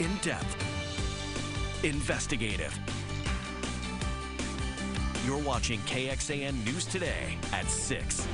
In-depth. Investigative. You're watching KXAN News Today at 6.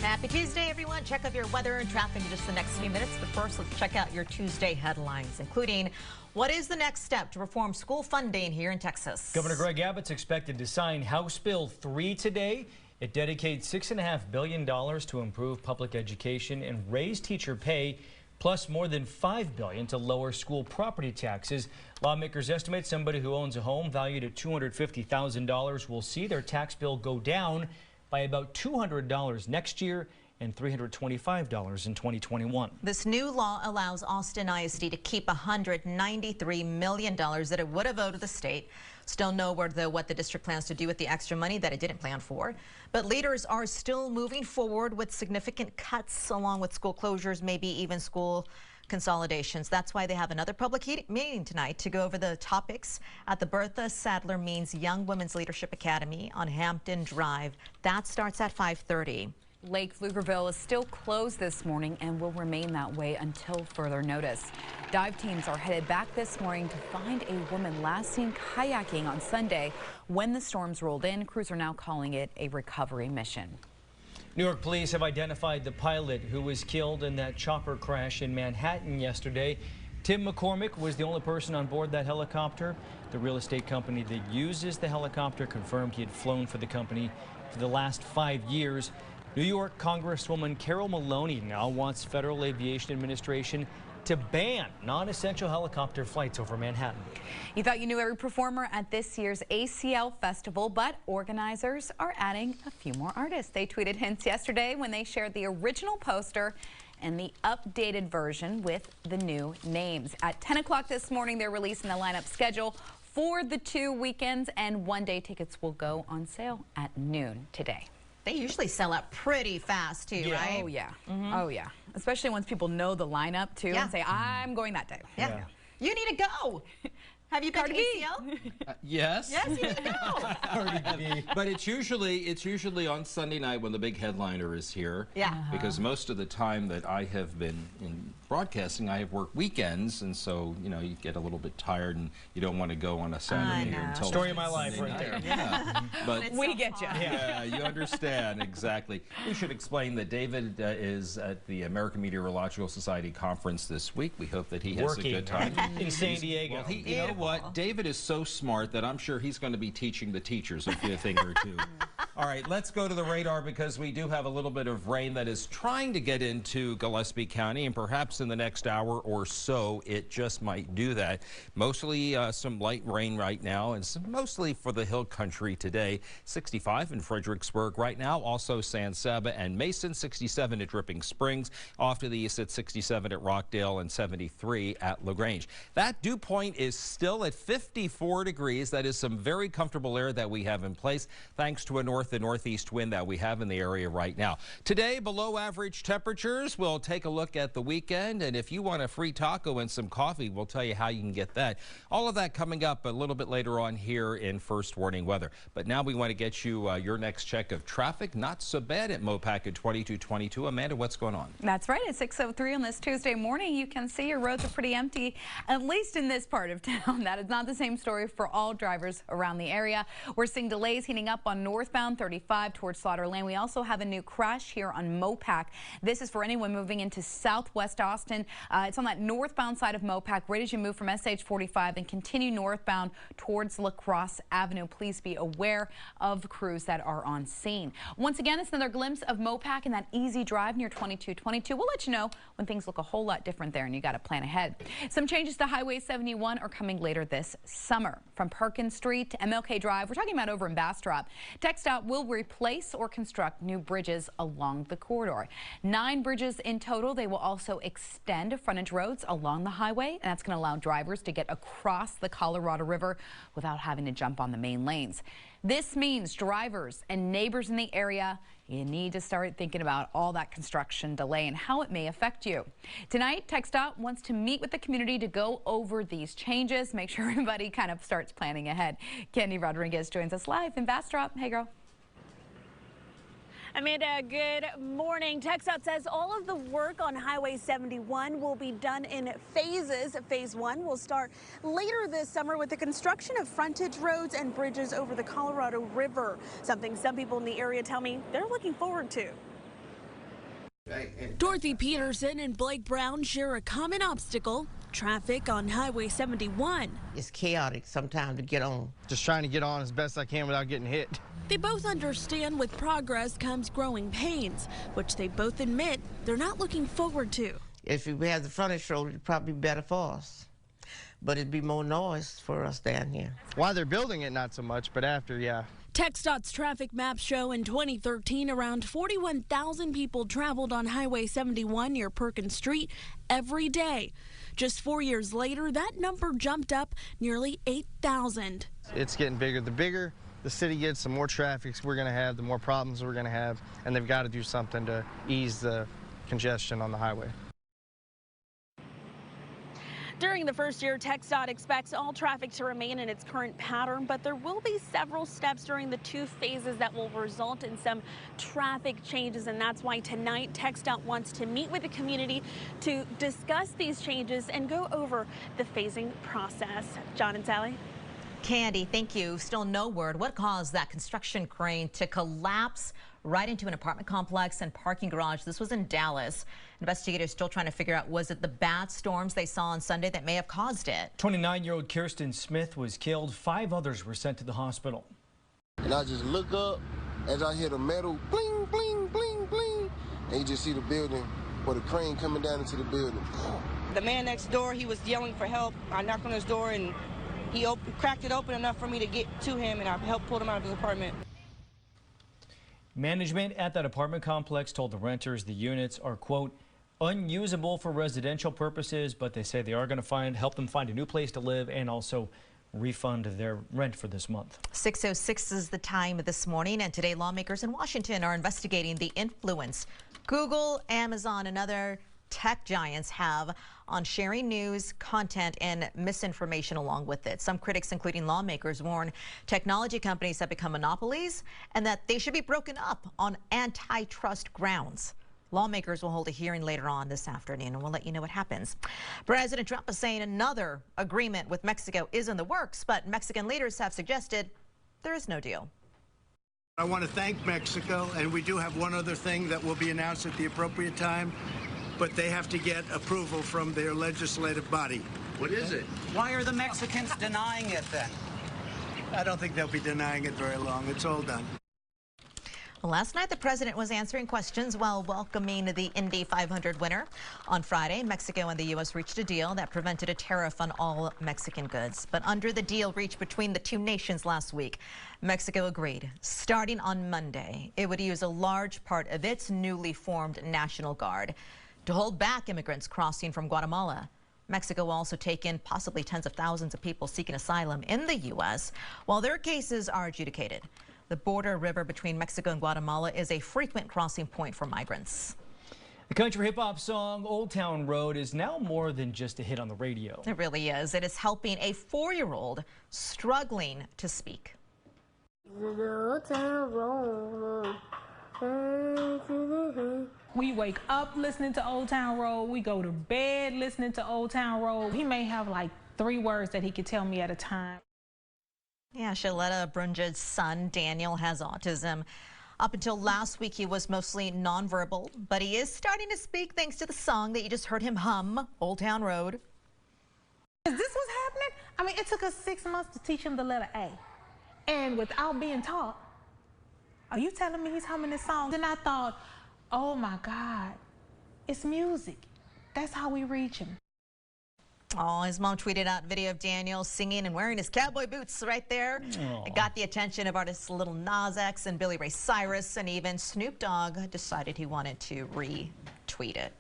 Happy Tuesday, everyone. Check out your weather and traffic in just the next few minutes. But first, let's check out your Tuesday headlines, including what is the next step to reform school funding here in Texas? Governor Greg Abbott's expected to sign House Bill 3 today. It dedicates $6.5 billion to improve public education and raise teacher pay, plus more than $5 billion to lower school property taxes. Lawmakers estimate somebody who owns a home valued at $250,000 will see their tax bill go down by about $200 next year and $325 in 2021. This new law allows Austin ISD to keep $193 million that it would have owed to the state. Still no word, though, what the district plans to do with the extra money that it didn't plan for. But leaders are still moving forward with significant cuts, along with school closures, maybe even school consolidations. That's why they have another public meeting tonight to go over the topics at the Bertha Sadler Means Young Women's Leadership Academy on Hampton Drive. That starts at 5:30. Lake Pflugerville is still closed this morning and will remain that way until further notice. Dive teams are headed back this morning to find a woman last seen kayaking on Sunday. When the storms rolled in, crews are now calling it a recovery mission. Newark police have identified the pilot who was killed in that chopper crash in Manhattan yesterday. Tim McCormick was the only person on board that helicopter. The real estate company that uses the helicopter confirmed he had flown for the company for the last 5 years. New York Congresswoman Maloney now wants Federal Aviation Administration to ban non-essential helicopter flights over Manhattan. You thought you knew every performer at this year's ACL Festival, but organizers are adding a few more artists. They tweeted hints yesterday when they shared the original poster and the updated version with the new names. At 10 o'clock this morning, they're releasing the lineup schedule for the 2 weekends, and one-day tickets will go on sale at noon today. They usually sell out pretty fast, too, right? Oh, yeah. Oh, yeah. Especially once people know the lineup, too, and say, I'm going that day. Yeah. You need to go. Have you been to ACL? Yes. Yes, you need to go. But it's usually on Sunday night when the big headliner is here. Yeah. Because most of the time that I have been in broadcasting, I have worked weekends, and so you get a little bit tired, and you don't want to go on a Saturday until story of my life right there. Yeah. But we get you. Yeah, you understand exactly. We should explain that David is at the American Meteorological Society conference this week. We hope that he has a good time in San Diego. Well, you know what? David is so smart that I'm sure he's going to be teaching the teachers a thing or two. All right, let's go to the radar because we do have a little bit of rain that is trying to get into Gillespie County, and perhaps in the next hour or so it just might do that. Mostly some light rain right now, and mostly for the hill country today. 65 in Fredericksburg right now, also San Saba and Mason, 67 at Dripping Springs, off to the east at 67 at Rockdale and 73 at LaGrange. That dew point is still at 54 degrees. That is some very comfortable air that we have in place thanks to a north and northeast wind that we have in the area right now. Today, below average temperatures. We'll take a look at the weekend, and if you want a free taco and some coffee, we'll tell you how you can get that. All of that coming up a little bit later on here in First Warning Weather. But now we want to get you your next check of traffic. Not so bad at Mopac at 2222. Amanda, what's going on? That's right. At 6:03 on this Tuesday morning, you can see your roads are pretty empty, at least in this part of town. That is not the same story for all drivers around the area. We're seeing delays heating up on northbound 35 towards Slaughter Lane. We also have a new crash here on Mopac. This is for anyone moving into southwest Austin. It's on that northbound side of Mopac, right as you move from SH 45 and continue northbound towards La Crosse Avenue. Please be aware of crews that are on scene. Once again, it's another glimpse of Mopac and that easy drive near 2222. We'll let you know when things look a whole lot different there, and you got to plan ahead. Some changes to Highway 71 are coming later this summer. From Perkins Street to MLK Drive, we're talking about over in Bastrop. TxDOT will replace or construct new bridges along the corridor. 9 bridges in total. They will also extend frontage roads along the highway, and that's going to allow drivers to get across the Colorado River without having to jump on the main lanes. This means drivers and neighbors in the area, you need to start thinking about all that construction delay and how it may affect you. Tonight, TxDOT wants to meet with the community to go over these changes, make sure everybody kind of starts planning ahead. Kenny Rodriguez joins us live in Bastrop. Hey, girl. Amanda, good morning. TxDOT says all of the work on Highway 71 will be done in phases. Phase 1 will start later this summer with the construction of frontage roads and bridges over the Colorado River, something some people in the area tell me they're looking forward to. Dorothy Peterson and Blake Brown share a common obstacle: traffic on Highway 71. It's chaotic sometimes to get on. Just trying to get on as best I can without getting hit. They both understand with progress comes growing pains, which they both admit they're not looking forward to. If we had the frontage road, it'd probably be better for us. But it'd be more noise for us down here. While they're building it, not so much, but after, yeah. TxDOT's traffic maps show in 2013 around 41,000 people traveled on Highway 71 near Perkins Street every day. Just 4 years later, that number jumped up nearly 8,000. It's getting bigger. The bigger the city gets, the more traffic we're going to have, the more problems we're going to have, and they've got to do something to ease the congestion on the highway. During the first year, TxDOT expects all traffic to remain in its current pattern, but there will be several steps during the 2 phases that will result in some traffic changes, and that's why tonight TxDOT wants to meet with the community to discuss these changes and go over the phasing process. John and Sally? Candy, thank you. Still no word what caused that construction crane to collapse right into an apartment complex and parking garage. This was in Dallas. Investigators still trying to figure out, was it the bad storms they saw on Sunday that may have caused it? 29-year-old Kirsten Smith was killed. 5 others were sent to the hospital. And I just look up as I hear the metal bling, bling, bling, bling, and you just see the building or the crane coming down into the building. The man next door, he was yelling for help. I knocked on his door and he cracked it open enough for me to get to him, and I helped pull him out of his apartment. Management at that apartment complex told the renters the units are, quote, unusable for residential purposes, but they say they are going to help them find a new place to live and also refund their rent for this month. 6:06 is the time this morning, and today lawmakers in Washington are investigating the influence Google, Amazon, and other tech giants have on sharing news, content, and misinformation along with it. Some critics, including lawmakers, warn technology companies have become monopolies and that they should be broken up on antitrust grounds. Lawmakers will hold a hearing later on this afternoon, and we'll let you know what happens. President Trump is saying another agreement with Mexico is in the works, but Mexican leaders have suggested there is no deal. I want to thank Mexico, and we do have one other thing that will be announced at the appropriate time, but they have to get approval from their legislative body. What is it? Why are the Mexicans denying it then? I don't think they'll be denying it very long. It's all done. Well, last night, the president was answering questions while welcoming the Indy 500 winner. On Friday, Mexico and the U.S. reached a deal that prevented a tariff on all Mexican goods. But under the deal reached between the 2 nations last week, Mexico agreed, starting on Monday, it would use a large part of its newly formed National Guard to hold back immigrants crossing from Guatemala. Mexico will also take in possibly tens of thousands of people seeking asylum in the U.S. while their cases are adjudicated. The border river between Mexico and Guatemala is a frequent crossing point for migrants. The country hip-hop song Old Town Road is now more than just a hit on the radio. It really is. It is helping a 4-year-old struggling to speak. Old Town Road. We wake up listening to Old Town Road. We go to bed listening to Old Town Road. He may have like 3 words that he could tell me at a time. Yeah, Shaletta Brunja's son, Daniel, has autism. Up until last week, he was mostly nonverbal, but he is starting to speak thanks to the song that you just heard him hum, Old Town Road. Is this what's happening? I mean, it took us 6 months to teach him the letter A. And without being taught, are you telling me he's humming this song? Then I thought, oh my God, it's music. That's how we reach him. Oh, his mom tweeted out a video of Daniel singing and wearing his cowboy boots right there. Aww. It got the attention of artists Lil Nas X and Billy Ray Cyrus, and even Snoop Dogg decided he wanted to retweet it.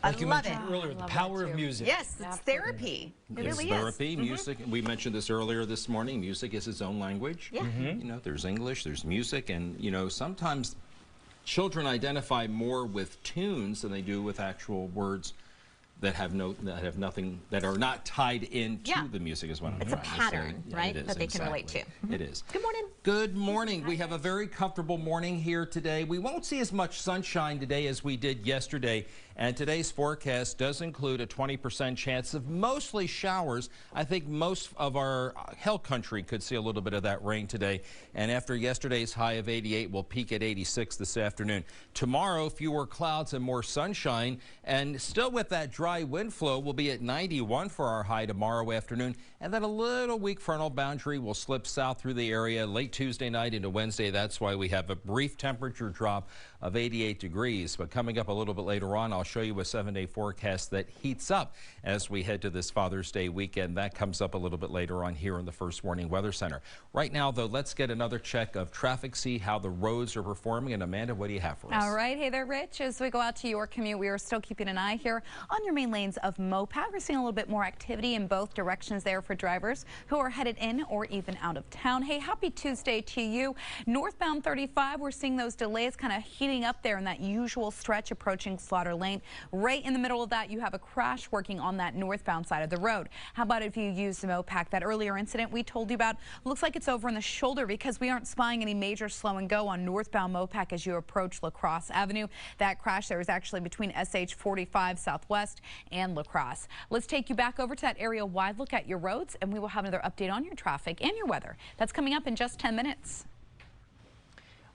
Like you love it. mentioned earlier, the power of music. Yes, it's therapy. It It's really therapy, is. music. We mentioned this earlier this morning. Music is its own language. Yeah. You know, there's English, there's music, and, you know, sometimes children identify more with tunes than they do with actual words. that have nothing, that are not tied into the music is what I'm It's a trying to say. pattern, Yeah, right, it is, that they can relate to. It is. Good morning. Good morning. We have a very comfortable morning here today. We won't see as much sunshine today as we did yesterday, and today's forecast does include a 20% chance of mostly showers. I think most of our hill country could see a little bit of that rain today, and after yesterday's high of 88, we'll peak at 86 this afternoon. Tomorrow, fewer clouds and more sunshine, and still with that dry wind flow, we'll be at 91 for our high tomorrow afternoon, and then a little weak frontal boundary will slip south through the area late Tuesday night into Wednesday. That's why we have a brief temperature drop of 88 degrees. But coming up a little bit later on, I'll show you a 7-day forecast that heats up as we head to this Father's Day weekend. That comes up a little bit later on here in the First Warning Weather Center. Right now, though, let's get another check of traffic, see how the roads are performing. And Amanda, what do you have for us? All right. Hey there, Rich. As we go out to your commute, we are still keeping an eye here on your main lanes of Mopac. We're seeing a little bit more activity in both directions there for drivers who are headed in or even out of town. Hey, happy Tuesday to you. Northbound 35, we're seeing those delays kind of heating up there in that usual stretch approaching Slaughter Lane. Right in the middle of that, you have a crash working on that northbound side of the road. How about if you use the Mopac? That earlier incident we told you about looks like it's over in the shoulder because we aren't spying any major slow and go on northbound Mopac as you approach La Crosse Avenue. That crash there is actually between SH 45 Southwest and La Crosse. Let's take you back over to that area-wide look at your roads, and we will have another update on your traffic and your weather. That's coming up in just 10 minutes.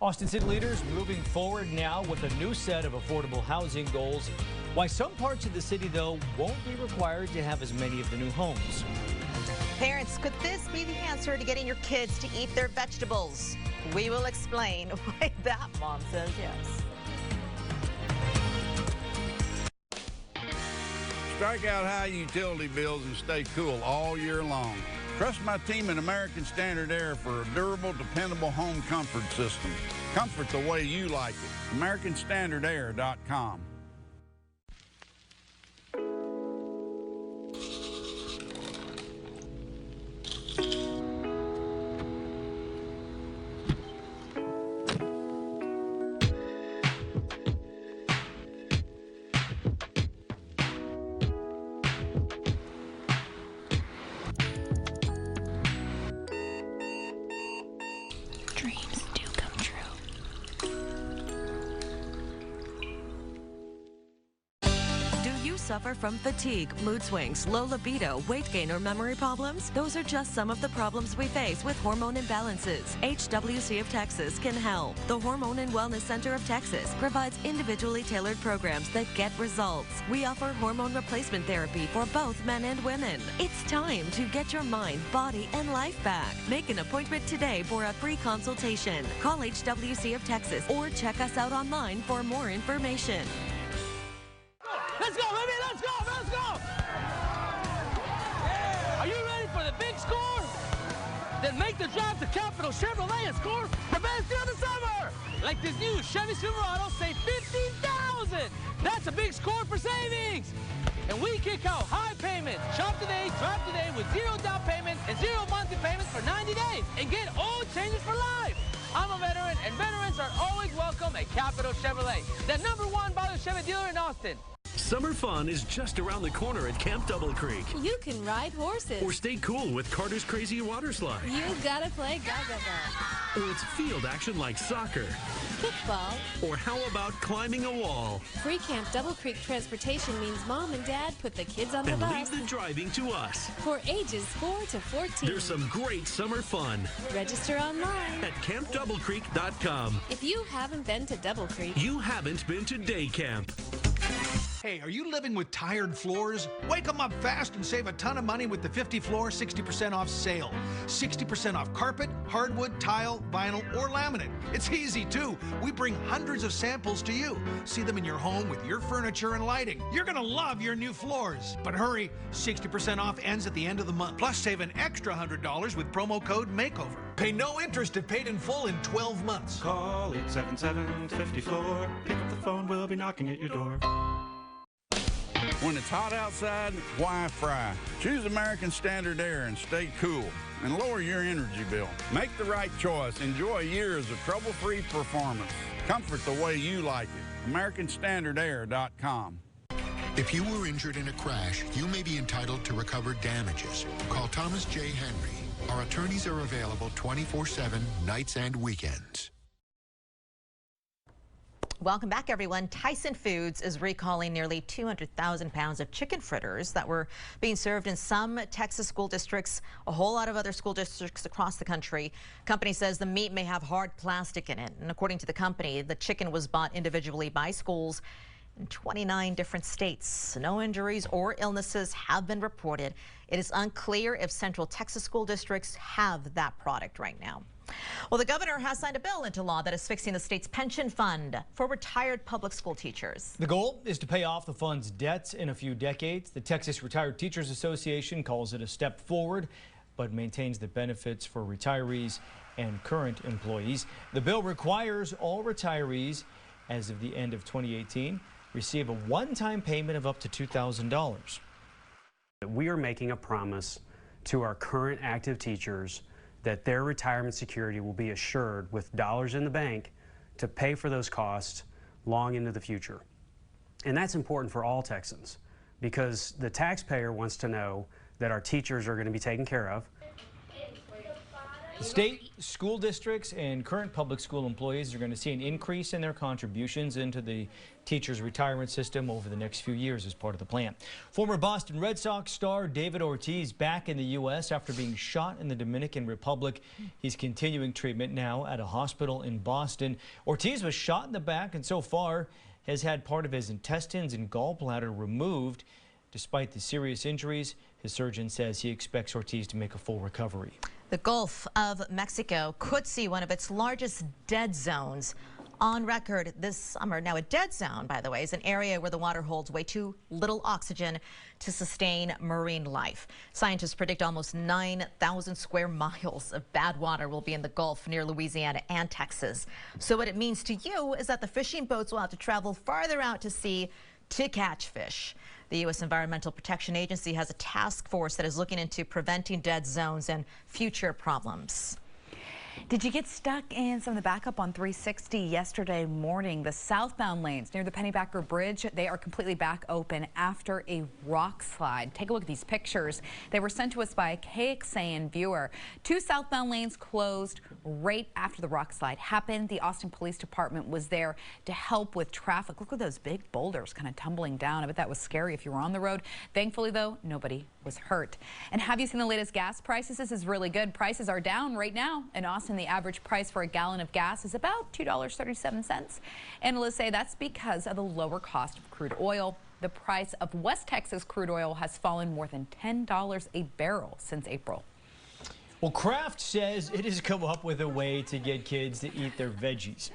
Austin City leaders moving forward now with a new set of affordable housing goals. Why some parts of the city, though, won't be required to have as many of the new homes. Parents, could this be the answer to getting your kids to eat their vegetables? We will explain why that mom says yes. Strike out high utility bills and stay cool all year long. Trust my team at American Standard Air for a durable, dependable home comfort system. Comfort the way you like it. AmericanStandardAir.com. Dreams do come true. Do you suffer from fatigue, mood swings, low libido, weight gain, or memory problems? Those are just some of the problems we face with hormone imbalances. HWC of Texas can help. The Hormone and Wellness Center of Texas provides individually tailored programs that get results. We offer hormone replacement therapy for both men and women. It's time to get your mind, body, and life back. Make an appointment today for a free consultation. Call HWC of Texas or check us out online for more information. Let's go, baby, let's go, let's go! Yeah. Are you ready for the big score? Then make the drive to Capital Chevrolet and score the best deal of the summer! Like this new Chevy Silverado, save $15,000! That's a big score for savings! And we kick out high payments. Shop today, drive today with 0 down payment and 0 monthly payments for 90 days. And get oil changes for life. I'm a veteran, and veterans are always welcome at Capital Chevrolet, the #1 body Chevy dealer in Austin. Summer fun is just around the corner at Camp Double Creek. You can ride horses. Or stay cool with Carter's Crazy Water Slide. You gotta play Gaga Ball. Or it's field action like soccer. Kickball. Or how about climbing a wall? Free Camp Double Creek transportation means Mom and Dad put the kids on the and bus. leave the driving to us. For ages 4 to 14. There's some great summer fun. Register online at campdoublecreek.com. If you haven't been to Double Creek, you haven't been to day camp. Hey, are you living with tired floors? Wake them up fast and save a ton of money with the 50 Floor 60% off sale. 60% off carpet, hardwood, tile, vinyl, or laminate. It's easy too. We bring hundreds of samples to you. See them in your home with your furniture and lighting. You're gonna love your new floors. But hurry, 60% off ends at the end of the month. Plus save an extra $100 with promo code MAKEOVER. Pay no interest if paid in full in 12 months. Call 877-50-FLOOR. Pick up the phone, we'll be knocking at your door. When it's hot outside, why fry? Choose American Standard Air and stay cool and lower your energy bill. Make the right choice. Enjoy years of trouble-free performance. Comfort the way you like it. AmericanStandardAir.com. If you were injured in a crash, you may be entitled to recover damages. Call Thomas J. Henry. Our attorneys are available 24/7, nights and weekends. Welcome back, everyone. Tyson Foods is recalling nearly 200,000 pounds of chicken fritters that were being served in some Texas school districts, a whole lot of other school districts across the country. Company says the meat may have hard plastic in it. And according to the company, the chicken was bought individually by schools in 29 different states. No injuries or illnesses have been reported. It is unclear if Central Texas school districts have that product right now. Well, the governor has signed a bill into law that is fixing the state's pension fund for retired public school teachers. The goal is to pay off the fund's debts in a few decades. The Texas Retired Teachers Association calls it a step forward, but maintains the benefits for retirees and current employees. The bill requires all retirees, as of the end of 2018, receive a one-time payment of up to $2,000. We are making a promise to our current active teachers that their retirement security will be assured with dollars in the bank to pay for those costs long into the future. And that's important for all Texans because the taxpayer wants to know that our teachers are going to be taken care of. The state, school districts, and current public school employees are going to see an increase in their contributions into the teachers' retirement system over the next few years as part of the plan. Former Boston Red Sox star David Ortiz back in the U.S. after being shot in the Dominican Republic. He's continuing treatment now at a hospital in Boston. Ortiz was shot in the back and so far has had part of his intestines and gallbladder removed. Despite the serious injuries, his surgeon says he expects Ortiz to make a full recovery. The Gulf of Mexico could see one of its largest dead zones on record this summer. Now, a dead zone, by the way, is an area where the water holds way too little oxygen to sustain marine life. Scientists predict almost 9,000 square miles of bad water will be in the Gulf near Louisiana and Texas. So what it means to you is that the fishing boats will have to travel farther out to sea to catch fish. The U.S. Environmental Protection Agency has a task force that is looking into preventing dead zones and future problems. Did you get stuck in some of the backup on 360 yesterday morning? The southbound lanes near the Pennybacker Bridge, they are completely back open after a rock slide. Take a look at these pictures. They were sent to us by a KXAN viewer. 2 southbound lanes closed right after the rock slide happened. The Austin Police Department was there to help with traffic. Look at those big boulders kind of tumbling down. I bet that was scary if you were on the road. Thankfully, though, nobody was hurt. And have you seen the latest gas prices? This is really good. Prices are down right now in Austin. The average price for a gallon of gas is about $2.37. Analysts say that's because of the lower cost of crude oil. The price of West Texas crude oil has fallen more than $10 a barrel since April. Well, Kraft says it has come up with a way to get kids to eat their veggies.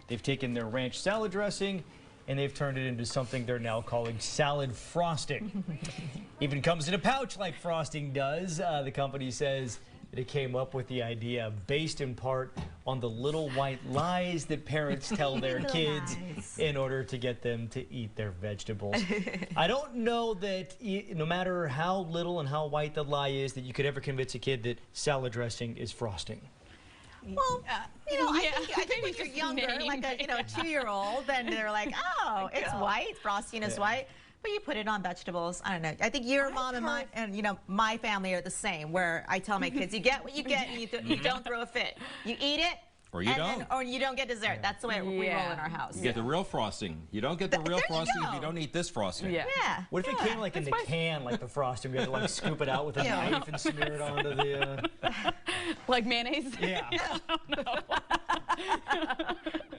They've taken their ranch salad dressing and they've turned it into something they're now calling salad frosting. Even comes in a pouch like frosting does. The company says that it came up with the idea based in part on the little white lies that parents tell their kids in order to get them to eat their vegetables. I don't know that no matter how little and how white the lie is that you could ever convince a kid that salad dressing is frosting. Well, I think when you're younger, like a 2-year-old, then they're like, oh, it's white, frosting is white. But you put it on vegetables. I don't know. I think your mom and my family are the same, where I tell my kids, you get what you get and you don't throw a fit. You eat it. Or you don't. Or you don't get dessert. That's the way we roll in our house. You get the real frosting. You don't get the real frosting if you don't eat this frosting. Yeah. What if it came like in the can, like the frosting? We had to like scoop it out with a knife and smear it onto the... Like mayonnaise? Yeah.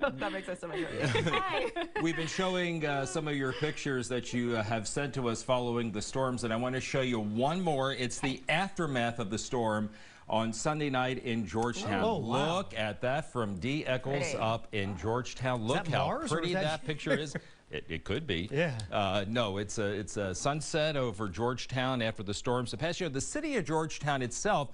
That makes us so much fun. We've been showing some of your pictures that you have sent to us following the storms, and I want to show you one more. It's the aftermath of the storm on Sunday night in Georgetown. Oh, wow. Look at that from D. Eccles up in Georgetown. Look how pretty that picture is. It could be. Yeah. No, it's a sunset over Georgetown after the storms. The past year, the city of Georgetown itself,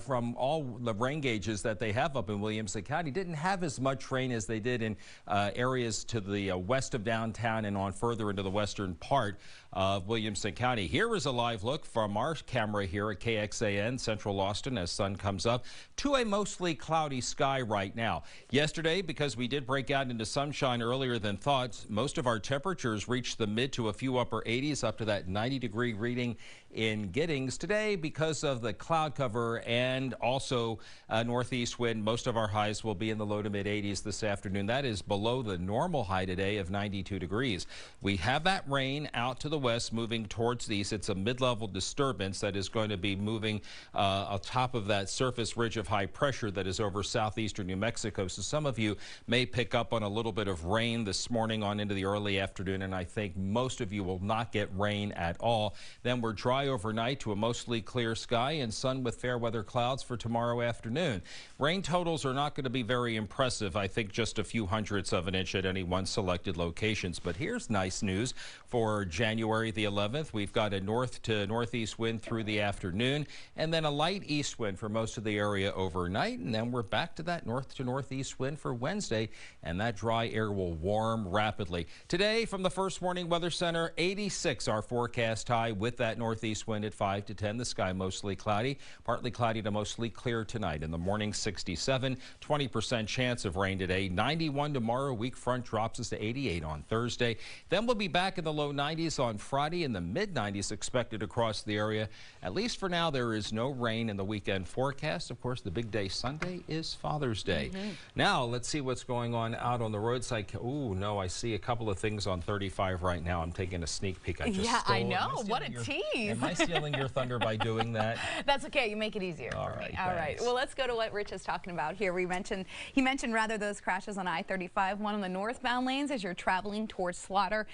from all the rain gauges that they have up in Williamson County, didn't have as much rain as they did in areas to the west of downtown and on further into the western part of Williamson County. Here is a live look from our camera here at KXAN Central Austin as sun comes up to a mostly cloudy sky right now. Yesterday, because we did break out into sunshine earlier than thought, most of of our temperatures reached the mid to a few upper 80s, up to that 90-degree reading in Giddings today because of the cloud cover and also northeast wind. Most of our highs will be in the low to mid 80s this afternoon. That is below the normal high today of 92 degrees. We have that rain out to the west moving towards the east. It's a mid-level disturbance that is going to be moving on top of that surface ridge of high pressure that is over southeastern New Mexico. So some of you may pick up on a little bit of rain this morning on into the early afternoon, and I think most of you will not get rain at all. Then we're dry overnight to a mostly clear sky and sun with fair weather clouds for tomorrow afternoon. Rain totals are not going to be very impressive. I think just a few hundredths of an inch at any one selected locations. But here's nice news for January the 11th. We've got a north to northeast wind through the afternoon and then a light east wind for most of the area overnight. And then we're back to that north to northeast wind for Wednesday, and that dry air will warm rapidly. Today from the First Warning Weather Center, 86 our forecast high with that northeast wind at 5 to 10. The sky mostly cloudy, partly cloudy to mostly clear tonight. In the morning, 67, 20% chance of rain today. 91 tomorrow. Weak front drops us to 88 on Thursday. Then we'll be back in the low 90s on Friday and the mid 90s expected across the area. At least for now, there is no rain in the weekend forecast. Of course, the big day Sunday is Father's Day. Now, let's see what's going on out on the roadside. Ooh, no, I see a couple of things on 35 right now. I'm taking a sneak peek. I know. What a tease. Am I stealing your thunder by doing that? That's okay. You make it easier for me. All right. Well, let's go to what Rich is talking about here. He mentioned rather those crashes on I-35, one on the northbound lanes as you're traveling towards Slaughter,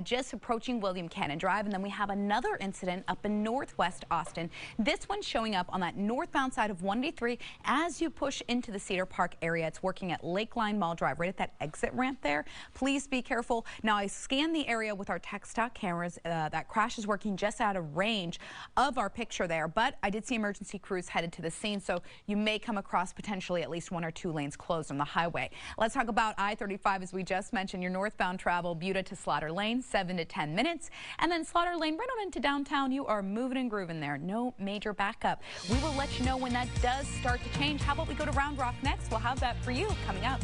just approaching William Cannon Drive. And then we have another incident up in northwest Austin. This one showing up on that northbound side of 183 as you push into the Cedar Park area. It's working at Lakeline Mall Drive, right at that exit ramp there. Please be careful. Now, I scanned the area with our tech stock cameras. That crash is working just out of range of our picture there, but I did see emergency crews headed to the scene, so you may come across potentially at least 1 or 2 lanes closed on the highway. Let's talk about I-35. As we just mentioned, your northbound travel, Buda to Slaughter Lane, 7 to 10 minutes, and then Slaughter Lane right on into downtown. You are moving and grooving there. No major backup. We will let you know when that does start to change. How about we go to Round Rock next? We'll have that for you coming up.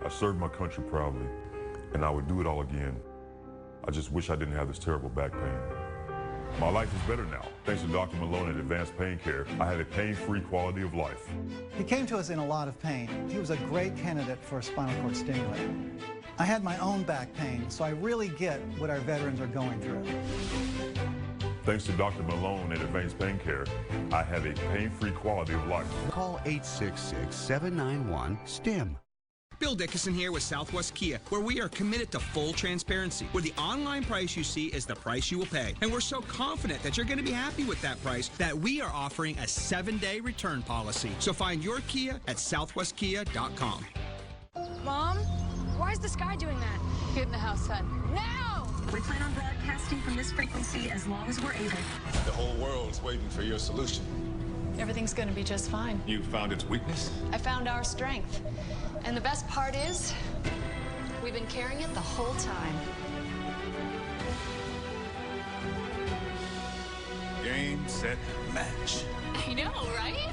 I served my country proudly, and I would do it all again. I just wish I didn't have this terrible back pain. My life is better now. Thanks to Dr. Maloney at Advanced Pain Care, I have a pain-free quality of life. He came to us in a lot of pain. He was a great candidate for a spinal cord stimulator. I had my own back pain, so I really get what our veterans are going through. Thanks to Dr. Malone at Advanced Pain Care, I have a pain-free quality of life. Call 866-791-STEM. Bill Dickinson here with Southwest Kia, where we are committed to full transparency, where the online price you see is the price you will pay. And we're so confident that you're going to be happy with that price that we are offering a 7-day return policy. So find your Kia at southwestkia.com. Mom, why is the sky doing that? Get in the house, son. Now! We plan on broadcasting from this frequency as long as we're able. The whole world's waiting for your solution. Everything's going to be just fine. You found its weakness? I found our strength. And the best part is, we've been carrying it the whole time. Game, set, match. I know, right?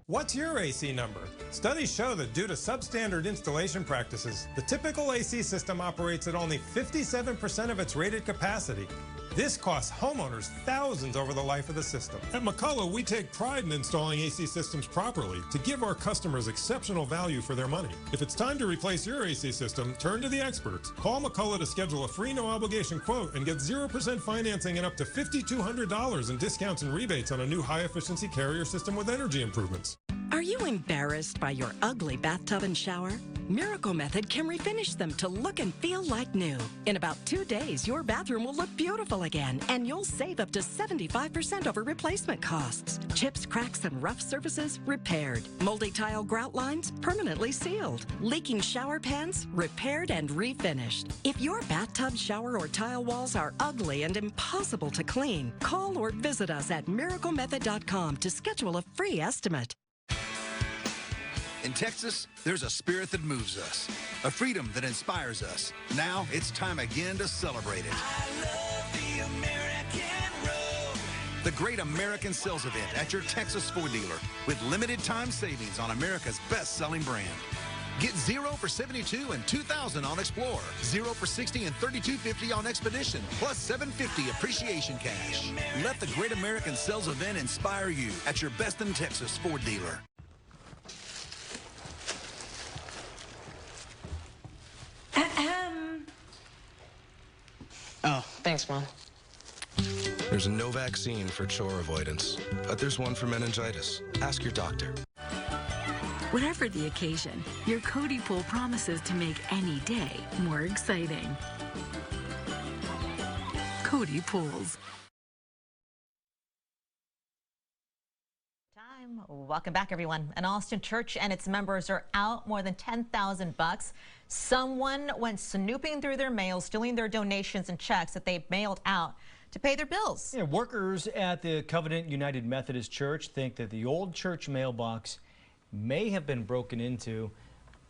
What's your AC number? Studies show that due to substandard installation practices, the typical AC system operates at only 57% of its rated capacity. This costs homeowners thousands over the life of the system. At McCullough, we take pride in installing AC systems properly to give our customers exceptional value for their money. If it's time to replace your AC system, turn to the experts. Call McCullough to schedule a free no-obligation quote and get 0% financing and up to $5,200 in discounts and rebates on a new high-efficiency carrier system with energy improvements. Are you embarrassed by your ugly bathtub and shower? Miracle Method can refinish them to look and feel like new. In about 2 days, your bathroom will look beautiful again, and you'll save up to 75% over replacement costs. Chips, cracks, and rough surfaces repaired. Moldy tile grout lines permanently sealed. Leaking shower pans repaired and refinished. If your bathtub, shower, or tile walls are ugly and impossible to clean, call or visit us at miraclemethod.com to schedule a free estimate. In Texas, there's a spirit that moves us, a freedom that inspires us. Now it's time again to celebrate it. I love the American road. the Great American Sales Event at your Texas Ford dealer with limited time savings on America's best-selling brand. Get 0 for 72 and $2,000 on Explorer, 0 for 60 and $3,250 on Expedition, plus $750 appreciation cash. Let the Great American Sales Event inspire you at your best in Texas Ford dealer. Oh, thanks, Mom. There's no vaccine for chore avoidance, but there's one for meningitis. Ask your doctor. Whatever the occasion, your Cody pool promises to make any day more exciting. Cody Pools. Welcome back, everyone. An Austin church and its members are out more than $10,000. Someone went snooping through their mail, stealing their donations and checks that they mailed out to pay their bills. Yeah, workers at the Covenant United Methodist Church think that the old church mailbox may have been broken into.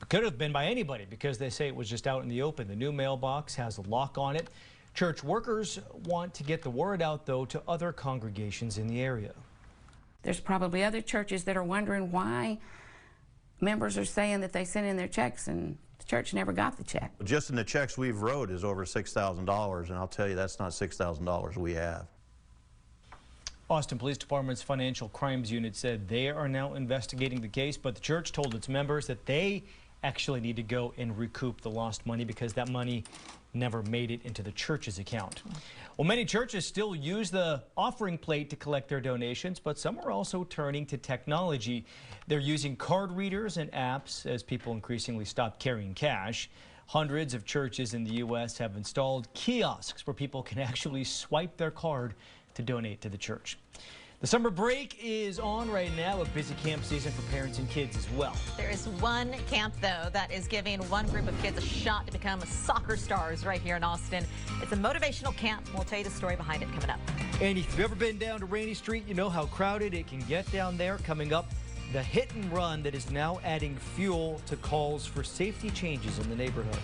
Could have been by anybody because they say it was just out in the open. The new mailbox has a lock on it. Church workers want to get the word out, though, to other congregations in the area. There's probably other churches that are wondering why members are saying that they sent in their checks and the church never got the check. Just in the checks we've wrote is over $6,000, and I'll tell you that's not $6,000 we have. Austin Police Department's Financial Crimes Unit said they are now investigating the case, but the church told its members that they actually need to go and recoup the lost money because that money never made it into the church's account. Well, many churches still use the offering plate to collect their donations, but some are also turning to technology. They're using card readers and apps as people increasingly stop carrying cash. Hundreds of churches in the U.S. have installed kiosks where people can actually swipe their card to donate to the church. The summer break is on right now, a busy camp season for parents and kids as well. There is one camp, though, that is giving one group of kids a shot to become soccer stars right here in Austin. It's a motivational camp. We'll tell you the story behind it coming up. And if you've ever been down to Rainey Street, you know how crowded it can get down there. Coming up, the hit and run that is now adding fuel to calls for safety changes in the neighborhood.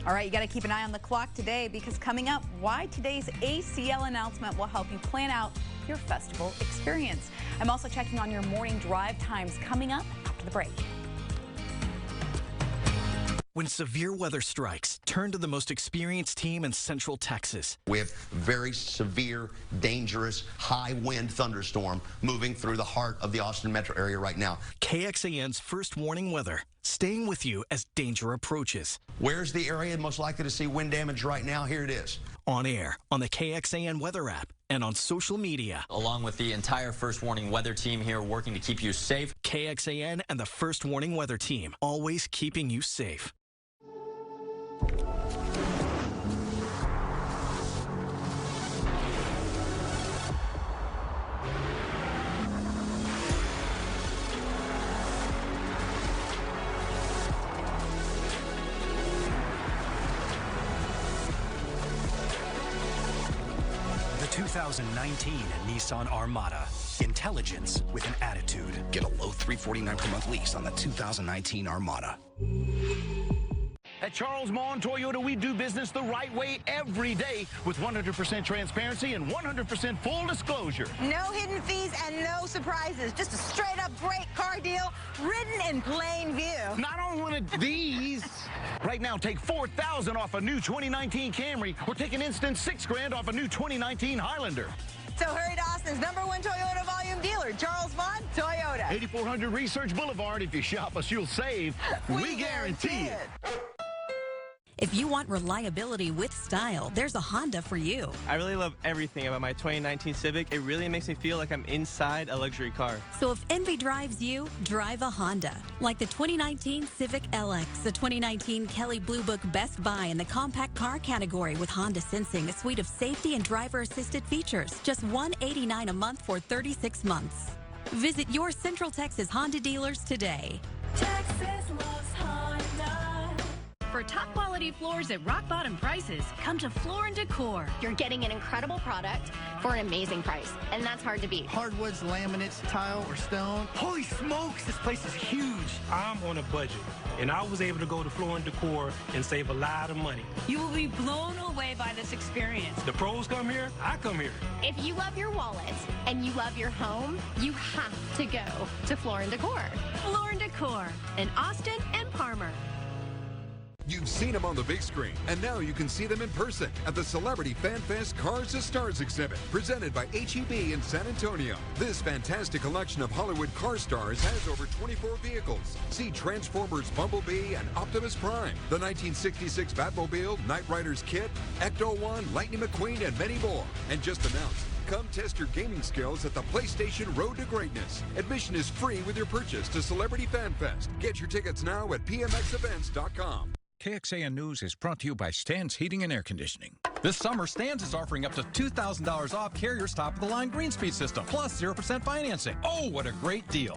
All right, you got to keep an eye on the clock today because coming up, why today's ACL announcement will help you plan out your festival experience. I'm also checking on your morning drive times coming up after the break. When severe weather strikes, turn to the most experienced team in Central Texas. We have very severe, dangerous, high-wind thunderstorm moving through the heart of the Austin metro area right now. KXAN's first warning weather, staying with you as danger approaches. Where's the area most likely to see wind damage right now? Here it is. On air, on the KXAN weather app, and on social media. Along with the entire First Warning Weather team here working to keep you safe. KXAN and the First Warning Weather team, always keeping you safe. The 2019 Nissan Armada. Intelligence with an attitude. Get a low $349 per month lease on the 2019 Armada. At Charles Maughan Toyota, we do business the right way every day with 100% transparency and 100% full disclosure. No hidden fees and no surprises. Just a straight-up great car deal written in plain view. Not on one of these. Right now, take $4,000 off a new 2019 Camry or take an instant $6,000 off a new 2019 Highlander. So hurry to Austin's #1 Toyota volume dealer, Charles Maughan Toyota. 8400 Research Boulevard. If you shop us, you'll save. We guarantee it. If you want reliability with style, there's a Honda for you. I really love everything about my 2019 Civic. It really makes me feel like I'm inside a luxury car. So if envy drives you, drive a Honda. Like the 2019 Civic LX, the 2019 Kelley Blue Book Best Buy in the compact car category with Honda Sensing, a suite of safety and driver-assisted features. Just $189 a month for 36 months. Visit your Central Texas Honda dealers today. Texas loves Honda. For top quality floors at rock bottom prices, come to Floor & Decor. You're getting an incredible product for an amazing price, and that's hard to beat. Hardwoods, laminates, tile, or stone. Holy smokes, this place is huge. I'm on a budget, and I was able to go to Floor & Decor and save a lot of money. You will be blown away by this experience. The pros come here, I come here. If you love your wallet and you love your home, you have to go to Floor & Decor. Floor & Decor in Austin and Parmer. You've seen them on the big screen, and now you can see them in person at the Celebrity Fan Fest Cars to Stars exhibit, presented by H-E-B in San Antonio. This fantastic collection of Hollywood car stars has over 24 vehicles. See Transformers Bumblebee and Optimus Prime, the 1966 Batmobile, Knight Rider's Kit, Ecto-1, Lightning McQueen, and many more. And just announced, come test your gaming skills at the PlayStation Road to Greatness. Admission is free with your purchase to Celebrity Fan Fest. Get your tickets now at pmxevents.com. KXAN News is brought to you by Stan's Heating and Air Conditioning. This summer, Stan's is offering up to $2,000 off Carrier's top-of-the-line green speed system, plus 0% financing. Oh, what a great deal.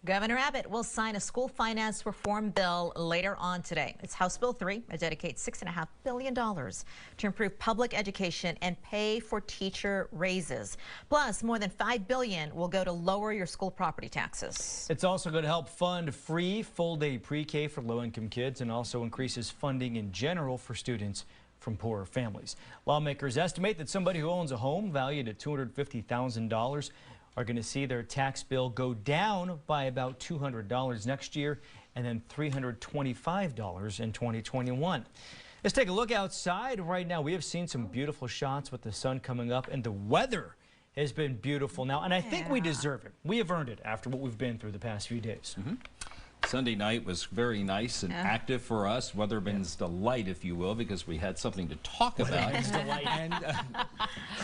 Governor Abbott will sign a school finance reform bill later on today. It's House Bill 3. It dedicates $6.5 billion to improve public education and pay for teacher raises. Plus, more than $5 billion will go to lower your school property taxes. It's also going to help fund free full-day pre-K for low-income kids and also increases funding in general for students from poorer families. Lawmakers estimate that somebody who owns a home valued at $250,000 are going to see their tax bill go down by about $200 next year and then $325 in 2021. Let's take a look outside. Right now, we have seen some beautiful shots with the sun coming up, and the weather has been beautiful now, and I think we deserve it. We have earned it after what we've been through the past few days. Sunday night was very nice and active for us. Weatherman's delight, if you will, because we had something to talk about. And